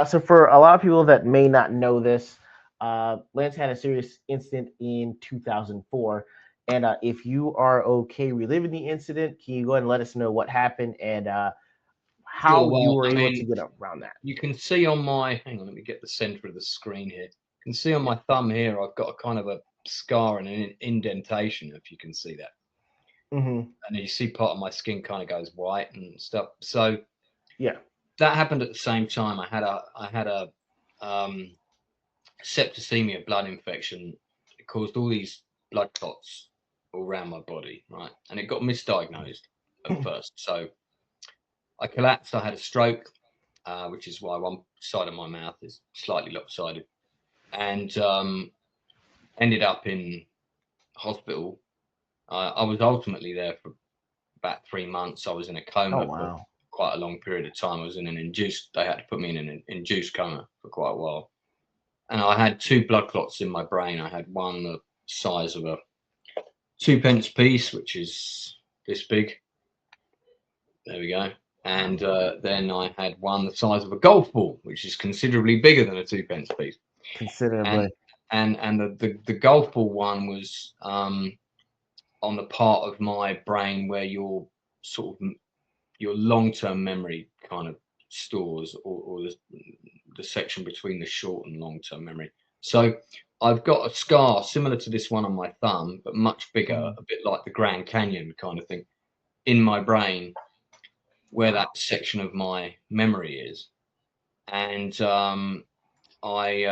So for a lot of people that may not know this, Lance had a serious incident in 2004. And if you are okay reliving the incident, can you go ahead and let us know what happened and Sure. how you Well, were I able to mean, get around that? you can see on my, hang on, let me get the center of the screen here. You can see on my thumb here, I've got a kind of a scar and an indentation, if you can see that. Hmm. And you see part of my skin kind of goes white and stuff. So Yeah. that happened at the same time. I had a septicemia blood infection. It caused all these blood clots all around my body, right? And it got misdiagnosed at first. So I collapsed. I had a stroke, which is why one side of my mouth is slightly lopsided, and ended up in hospital. I was ultimately there for about 3 months. I was in a Oh, coma for wow. quite a long period of time. I was in an induced. They had to put me in an induced coma for quite a while, and I had two blood clots in my brain. I had one the size of a twopence piece, which is this big. There we go. And then I had one the size of a golf ball, which is considerably bigger than a twopence piece. And Considerably. the golf ball one was on the part of my brain where your sort of your long term memory kind of stores, or the section between the short and long term memory. So I've got a scar similar to this one on my thumb, but much bigger, Hmm. a bit like the Grand Canyon kind of thing, in my brain where that section of my memory is. And I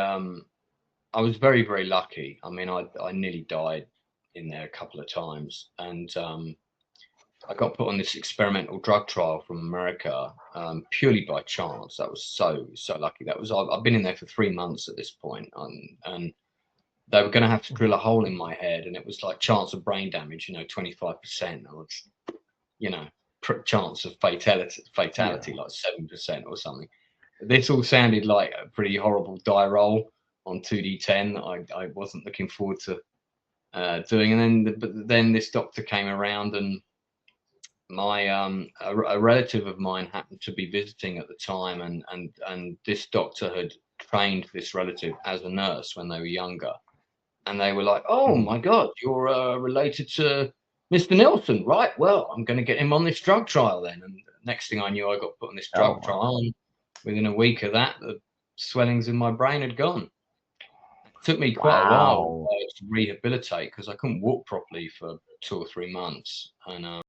I was very, very lucky. I mean, I nearly died in there a couple of times, and I got put on this experimental drug trial from America, purely by chance. That was so lucky. That was I've been in there for 3 months at this point, and they were going to have to drill a hole in my head, and it was like chance of brain damage, 25%, or you know, chance of Yeah. fatality like 7% or something. This all sounded like a pretty horrible die roll on 2D10 that I wasn't looking forward to doing. And then this doctor came around, and my a relative of mine happened to be visiting at the time, and this doctor had trained this relative as a nurse when they were younger, and they were like, "Oh Mm. my God, you're related to Mr. Nelson, right? Well, I'm going to get him on this drug trial then." And next thing I knew, I got put on this Oh, drug wow. trial, and within a week of that, the swellings in my brain had gone. It took me quite a while Wow. to rehabilitate because I couldn't walk properly for 2 or 3 months, and